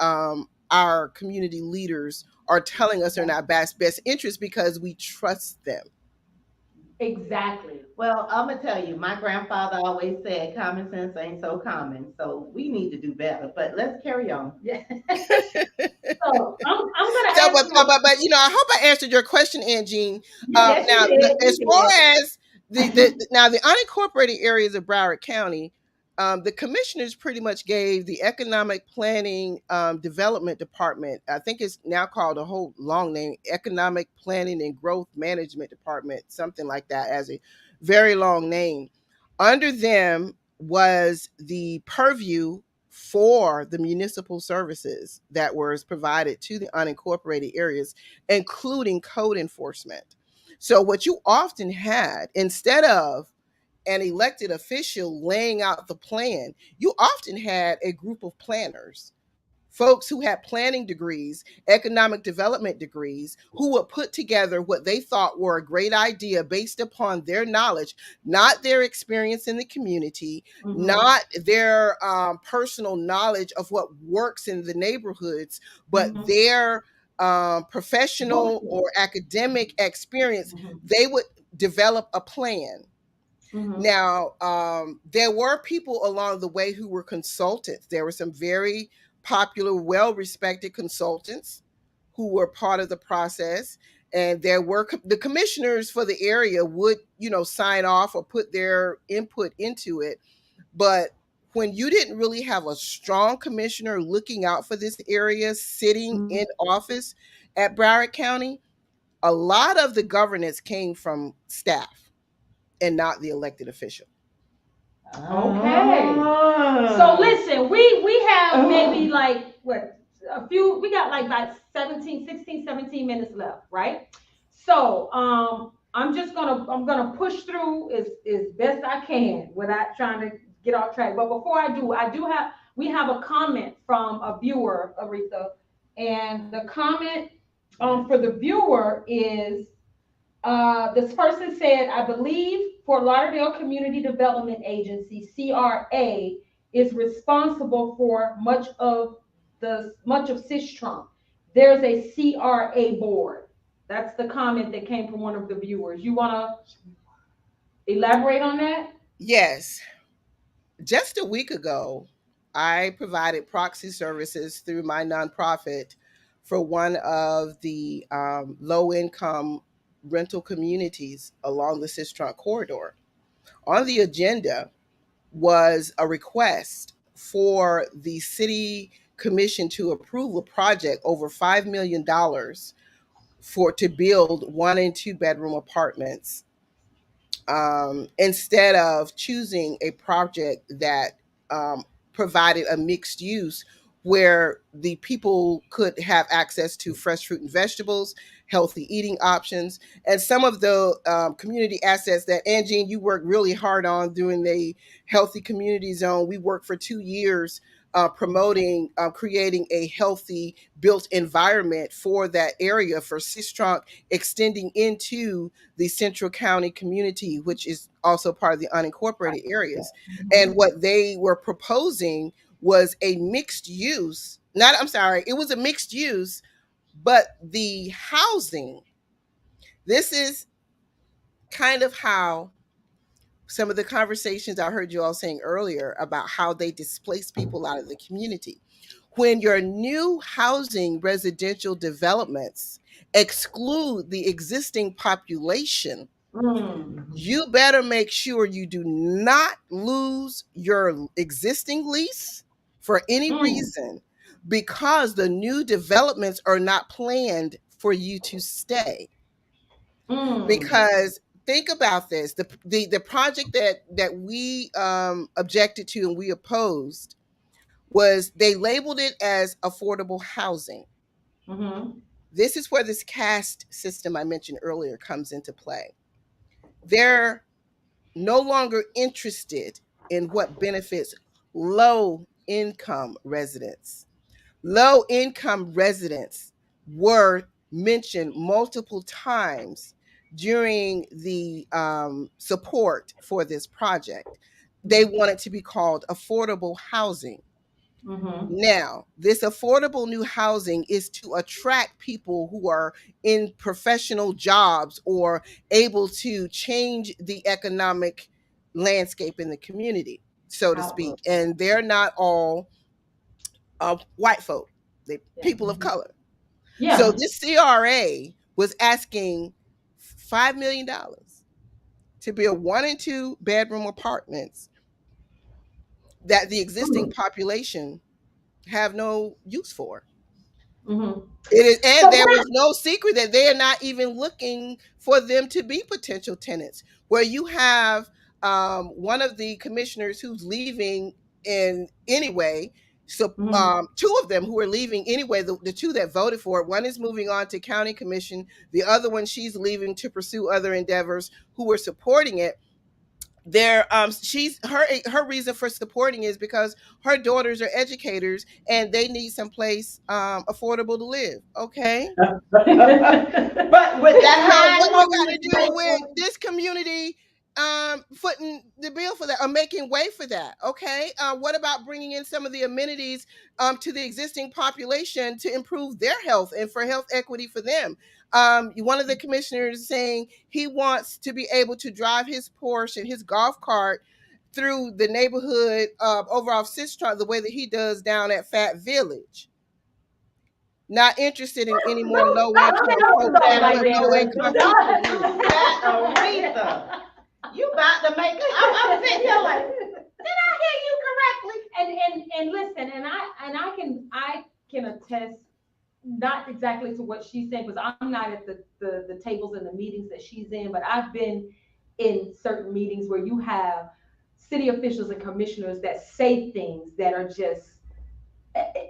C: our community leaders are telling us are in
A: Yeah.
C: our best interest because we trust them.
A: Exactly.
B: Well, I'm gonna tell you, my grandfather always said common sense ain't so common, so we need to do better. But let's carry on.
A: Yeah. So I'm gonna
C: So,
A: ask you a
C: but you know, I hope I answered your question, Angine.
B: Yes, you
C: Now,
B: did.
C: as
B: You
C: far
B: did.
C: as the unincorporated areas of Broward County, the commissioners pretty much gave the Economic Planning Development Department, I think it's now called a whole long name, Economic Planning and Growth Management Department, something like that, as a very long name. Under them was the purview for the municipal services that was provided to the unincorporated areas, including code enforcement. So, what you often had, instead of an elected official laying out the plan, you often had a group of planners, folks who had planning degrees, economic development degrees, who would put together what they thought were a great idea based upon their knowledge, not their experience in the community,
A: mhm,
C: not their personal knowledge of what works in the neighborhoods, but
A: mhm.
C: their professional
A: Bullshit.
C: or academic experience.
A: Mhm,
C: They would develop a plan.
A: mhm,
C: Now, there were people along the way who were consultants. There were some very popular, well respected consultants who were part of the process. And there were the commissioners for the area would, you know, sign off or put their input into it. But when you didn't really have a strong commissioner looking out for this area sitting
A: mhm.
C: in office at Broward County, a lot of the governance came from staff and not the elected official.
A: Okay. So listen, we have maybe like what a few we got like about 17, 16, 17 minutes left, right? So I'm gonna push through as best I can without trying to get off track. But before I do have we have a comment from a viewer, Aretha, and the comment for the viewer is this person said, I believe Fort Lauderdale Community Development Agency, CRA, is responsible for much of Sistrunk. There's a CRA board. That's the comment that came from one of the viewers. You want to elaborate on that?
C: Yes, just a week ago, I provided proxy services through my nonprofit for one of the low income rental communities along the Sistrunk corridor. On the agenda was a request for the city commission to approve a project over $5 million for to build 1 and 2 bedroom apartments, instead of choosing a project that provided a mixed use where the people could have access to fresh fruit and vegetables, healthy eating options, and some of the community assets that Angie and you worked really hard on doing the healthy community zone. We worked for 2 years promoting, creating a healthy built environment for that area for Sistrunk, extending into the Central County community, which is also part of the unincorporated areas. And what they were proposing was a mixed use, not, I'm sorry, it was a mixed use, but the housing, this is kind of how some of the conversations I heard you all saying earlier about how they displace people out of the community. When your new housing residential developments exclude the existing population, you better make sure you do not lose your existing lease for any reason, because the new developments are not planned for you to stay. Because think about this, the project that we objected to and we opposed was they labeled it as affordable housing. This is where this caste system I mentioned earlier comes into play. They're no longer interested in what benefits low income residents. Low income residents were mentioned multiple times during the support for this project. They want it to be called affordable housing. Now, this affordable new housing is to attract people who are in professional jobs or able to change the economic landscape in the community, so to speak. And they're not all white folk, they people of color. So this CRA was asking $5 million to build 1 and 2 bedroom apartments that the existing population have no use for. It is, and there was no secret that they are not even looking for them to be potential tenants. Where you have one of the commissioners who's leaving in anyway. So 2 of them who are leaving anyway, the 2 that voted for it, one is moving on to county commission, the other one, she's leaving to pursue other endeavors, who were supporting it. There she's her reason for supporting is because her daughters are educators and they need someplace affordable to live. Okay.
B: But with that,
C: what you got to do with this community footing the bill for that or making way for that? Okay. What about bringing in some of the amenities to the existing population to improve their health and for health equity for them? One of the commissioners saying he wants to be able to drive his Porsche and his golf cart through the neighborhood over off Sistrunk the way that he does down at Fat Village. Not interested in any more low income folks.
B: Aretha, you about to make I'm sitting here like, did I hear you correctly?
A: And listen, and I can attest not exactly to what she's saying, because I'm not at the tables and the meetings that she's in, but I've been in certain meetings where you have city officials and commissioners that say things that are just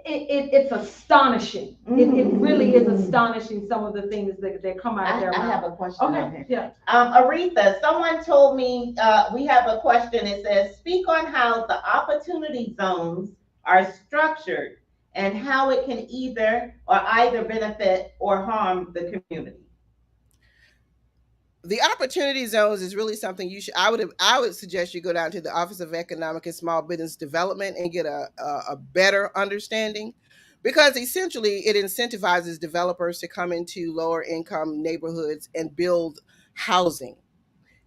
A: it's astonishing. It really is astonishing, some of the things that come out of their mouth.
B: I have a question.
A: Okay, yeah.
B: Aretha, someone told me we have a question. It says, speak on how the opportunity zones are structured and how it can either benefit or harm the community.
C: The opportunity zones is really something you should. I would suggest you go down to the Office of Economic and Small Business Development and get a better understanding, because essentially it incentivizes developers to come into lower income neighborhoods and build housing.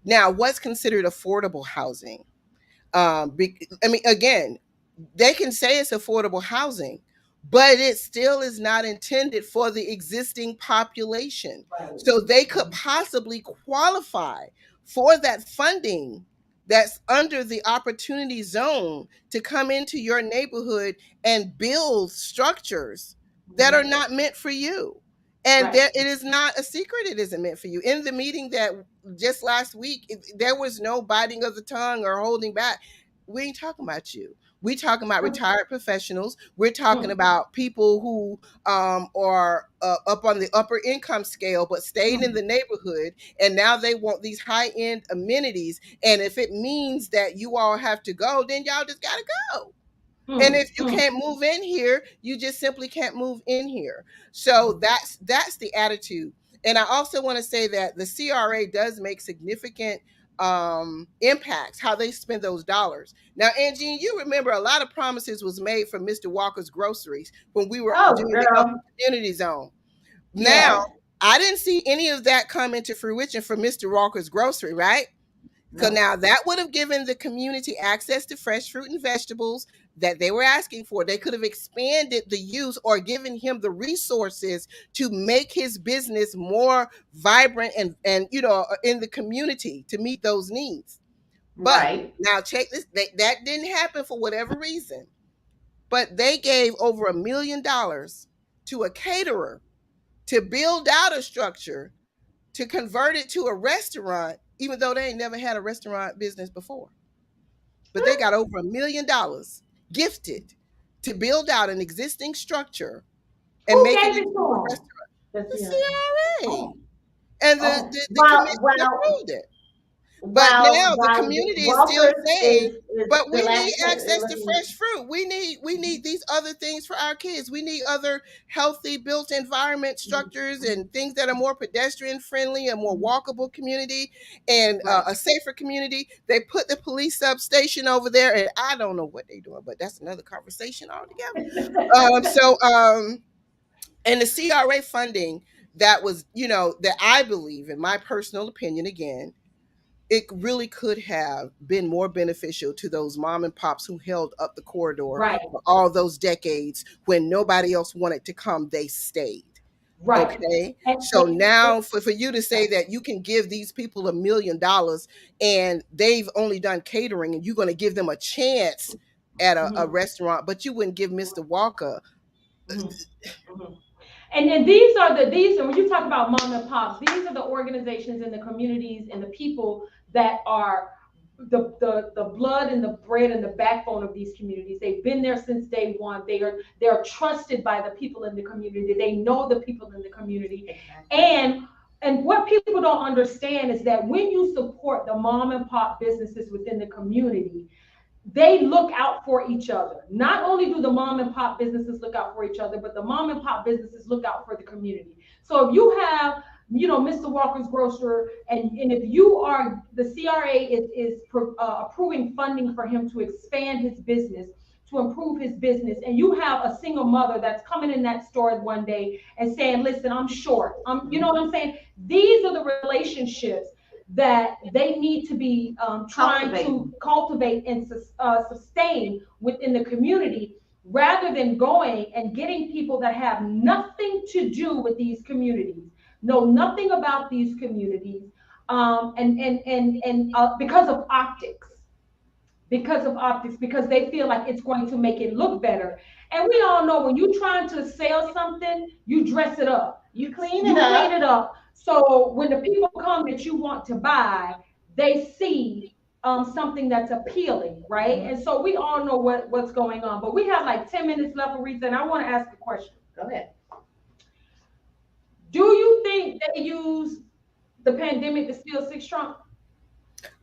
C: Now, what's considered affordable housing? I mean, again, they can say it's affordable housing, but it still is not intended for the existing population. So they could possibly qualify for that funding that's under the opportunity zone to come into your neighborhood and build structures that are not meant for you. And it is not a secret it isn't meant for you. In the meeting that just last week, there was no biting of the tongue or holding back. we ain't talking about you. We talking about retired professionals. We're talking about people who are up on the upper income scale, but stayed in the neighborhood, and now they want these high end amenities. And if it means that you all have to go, then y'all just gotta go. And if you can't move in here, you just simply can't move in here. So that's the attitude. And I also want to say that the CRA does make significant impacts how they spend those dollars. Now, Angie, you remember a lot of promises was made from Mr. Walker's Groceries when we were doing the upper community zone. Now, I didn't see any of that come into fruition for Mr. Walker's Grocery, right? Because now that would have given the community access to fresh fruit and vegetables that they were asking for. They could have expanded the use or given him the resources to make his business more vibrant and in the community to meet those needs. But now check this, that didn't happen for whatever reason. But they gave over $1 million to a caterer to build out a structure to convert it to a restaurant, even though they ain't never had a restaurant business before. But they got over $1 million gifted to build out an existing structure and make it into a restaurant. The CRA. And the commission approved it. But now the community is still saying, but we need access to fresh fruit. We need these other things for our kids. We need other healthy built environment structures and things that are more pedestrian friendly, a more walkable community, and a safer community. They put the police substation over there, and I don't know what they're doing, but that's another conversation altogether. And the CRA funding that was, that I believe, in my personal opinion, again, it really could have been more beneficial to those mom and pops who held up the corridor for all those decades when nobody else wanted to come. They stayed. Okay. So now for you to say that you can give these people $1 million and they've only done catering and you're going to give them a chance at a restaurant, but you wouldn't give Mr. Walker.
A: And these are when you talk about mom and pops, these are the organizations and the communities and the people that are the blood and the bread and the backbone of these communities. They've been there since day one. They're trusted by the people in the community. They know the people in the community. And what people don't understand is that when you support the mom and pop businesses within the community, they look out for each other. Not only do the mom and pop businesses look out for each other, but the mom and pop businesses look out for the community. So if you have, Mr. Walker's Grocer, and if you are, the CRA is approving funding for him to expand his business, to improve his business, and you have a single mother that's coming in that store one day and saying, listen, I'm short. You know what I'm saying? These are the relationships that they need to be trying to cultivate and sustain within the community, rather than going and getting people that have nothing to do with these communities, know nothing about these communities, and because of optics, because they feel like it's going to make it look better. And we all know when you're trying to sell something, you dress it up, you clean it up. So when the people come that you want to buy, they see something that's appealing, right? And so we all know what's going on. But we have like 10 minutes left, Aretha, and I want to ask a question.
B: Go ahead.
A: Do you think they use the pandemic to steal Sistrunk?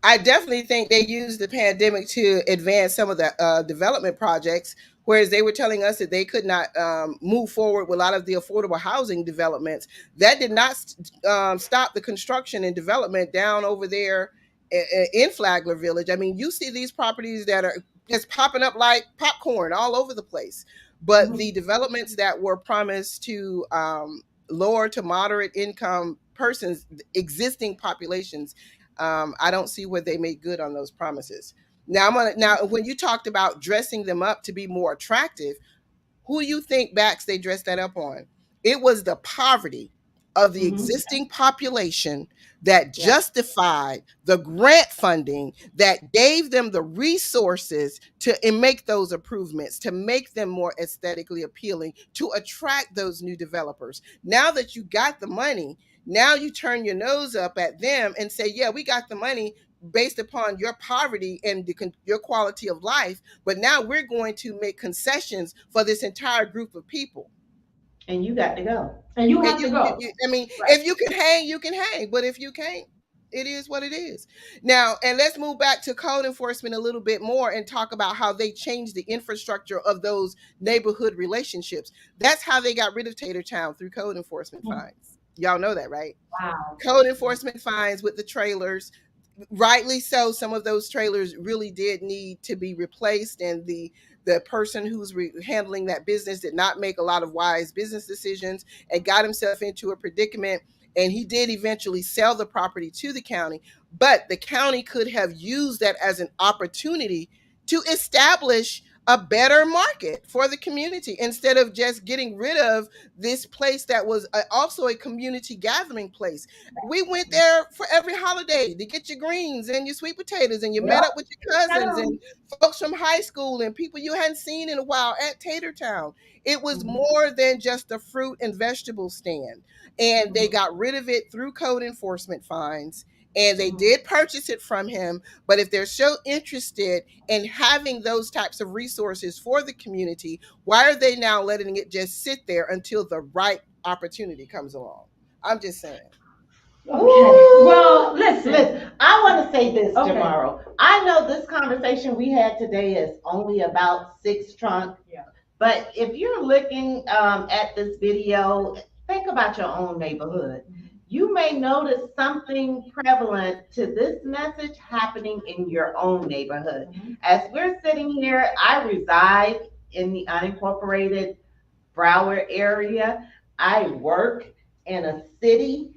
C: I definitely think they used the pandemic to advance some of the development projects, whereas they were telling us that they could not move forward with a lot of the affordable housing developments. That did not stop the construction and development down over there in Flagler Village. I mean, you see these properties that are just popping up like popcorn all over the place. But the developments that were promised to lower to moderate income persons, existing populations, I don't see where they made good on those promises. Now, when you talked about dressing them up to be more attractive, who do you think backs they dressed that up on? It was the poverty of the existing population that justified the grant funding that gave them the resources to make those improvements, to make them more aesthetically appealing, to attract those new developers. Now that you got the money, now you turn your nose up at them and say, yeah, we got the money, based upon your poverty and your quality of life, but now we're going to make concessions for this entire group of people.
B: And you got to go.
A: And you have to go.
C: I mean,
A: Right.
C: if you can hang, you can hang. But if you can't, it is what it is. Now, and let's move back to code enforcement a little bit more and talk about how they changed the infrastructure of those neighborhood relationships. That's how they got rid of Tater Town, through code enforcement fines. Y'all know that, right?
A: Wow.
C: Code enforcement fines with the trailers. Rightly so, some of those trailers really did need to be replaced, and the person who's handling that business did not make a lot of wise business decisions and got himself into a predicament. And he did eventually sell the property to the county, but the county could have used that as an opportunity to establish a better market for the community, instead of just getting rid of this place that was also a community gathering place. We went there for every holiday to get your greens and your sweet potatoes, and you met up with your cousins and folks from high school and people you hadn't seen in a while at Tater Town. It was more than just a fruit and vegetable stand. And they got rid of it through code enforcement fines. And they did purchase it from him. But if they're so interested in having those types of resources for the community, why are they now letting it just sit there until the right opportunity comes along? I'm just saying.
A: Okay. Well, listen.
B: I want to say this, tomorrow. I know this conversation we had today is only about Sistrunk.
A: Yeah.
B: But if you're looking at this video, think about your own neighborhood. You may notice something prevalent to this message happening in your own neighborhood. As we're sitting here, I reside in the unincorporated Broward area. I work in a city,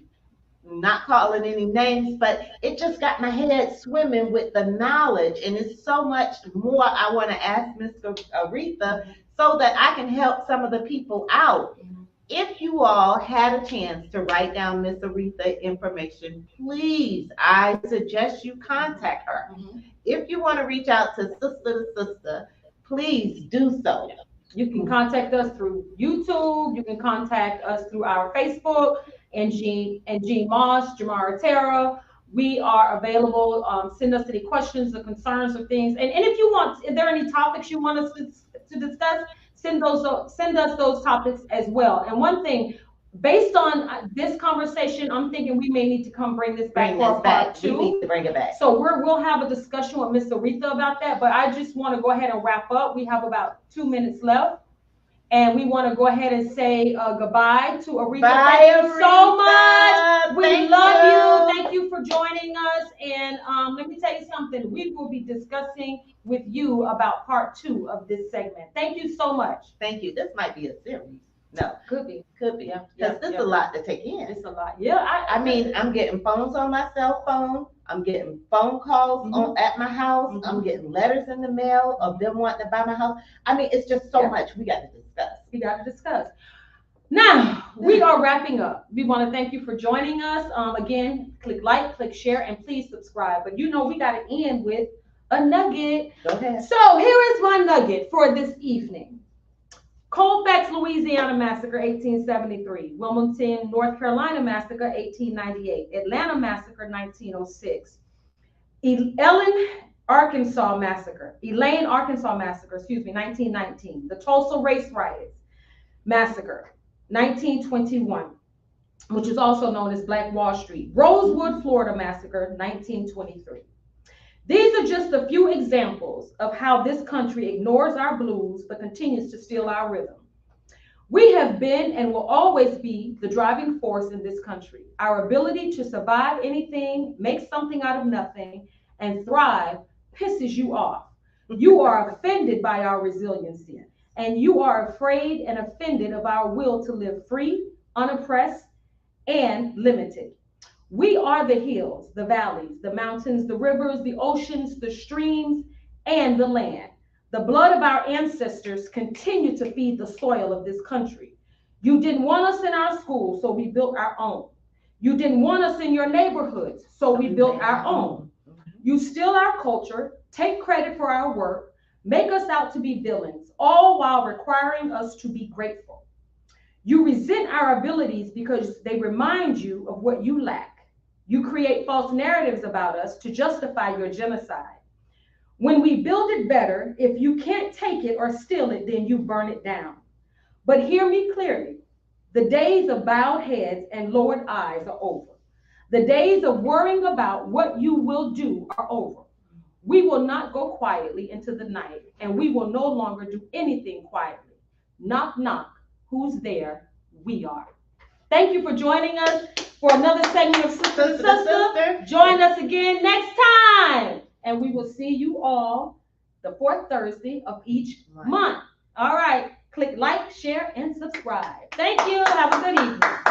B: not calling any names, but it just got my head swimming with the knowledge. And it's so much more I want to ask Mr. Aretha so that I can help some of the people out. If you all had a chance to write down Miss Aretha information, please, I suggest you contact her. If you want to reach out to Sister2Sister, please do so.
A: You can contact us through YouTube. You can contact us through our Facebook, and Jean Moss, Jamara Terra. We are available. Send us any questions or concerns or things. And if you want, if there are any topics you want us to discuss, send us those topics as well. And one thing, based on this conversation, I'm thinking we may need to bring this back for part 2.
B: We need to bring it back.
A: So we'll have a discussion with Miss Aretha about that. But I just want to go ahead and wrap up. We have about 2 minutes left. And we want to go ahead and say goodbye to Aretha. Thank you so much. We love you. Thank you for joining us. And let me tell you something. We will be discussing with you about part 2 of this segment. Thank you so much.
B: Thank you. This might be a series. No.
A: Could be.
B: Yeah. Because this is a lot to take in.
A: It's a lot. Yeah.
B: I mean, I'm getting phones on my cell phone. I'm getting phone calls at my house. I'm getting letters in the mail of them wanting to buy my house. I mean, it's just so much we got to discuss.
A: Now, we are wrapping up. We want to thank you for joining us. Again, click like, click share, and please subscribe. But we got to end with a nugget.
B: Go ahead.
A: So here is my nugget for this evening. Colfax, Louisiana Massacre, 1873. Wilmington, North Carolina Massacre, 1898. Atlanta Massacre, 1906. Elaine, Arkansas Massacre, 1919. The Tulsa Race Riots Massacre, 1921, which is also known as Black Wall Street. Rosewood, Florida Massacre, 1923. These are just a few examples of how this country ignores our blues but continues to steal our rhythm. We have been and will always be the driving force in this country. Our ability to survive anything, make something out of nothing, and thrive pisses you off. You are offended by our resiliency, and you are afraid and offended of our will to live free, unoppressed, and limited. We are the hills, the valleys, the mountains, the rivers, the oceans, the streams, and the land. The blood of our ancestors continue to feed the soil of this country. You didn't want us in our schools, so we built our own. You didn't want us in your neighborhoods, so we built our own. You steal our culture, take credit for our work, make us out to be villains, all while requiring us to be grateful. You resent our abilities because they remind you of what you lack. You create false narratives about us to justify your genocide. When we build it better, if you can't take it or steal it, then you burn it down. But hear me clearly. The days of bowed heads and lowered eyes are over. The days of worrying about what you will do are over. We will not go quietly into the night, and we will no longer do anything quietly. Knock, knock. Who's there? We are. Thank you for joining us for another segment of Sister to Sister. Join us again next time, and we will see you all the fourth Thursday of each month. All right. Click like, share, and subscribe. Thank you. Have a good evening.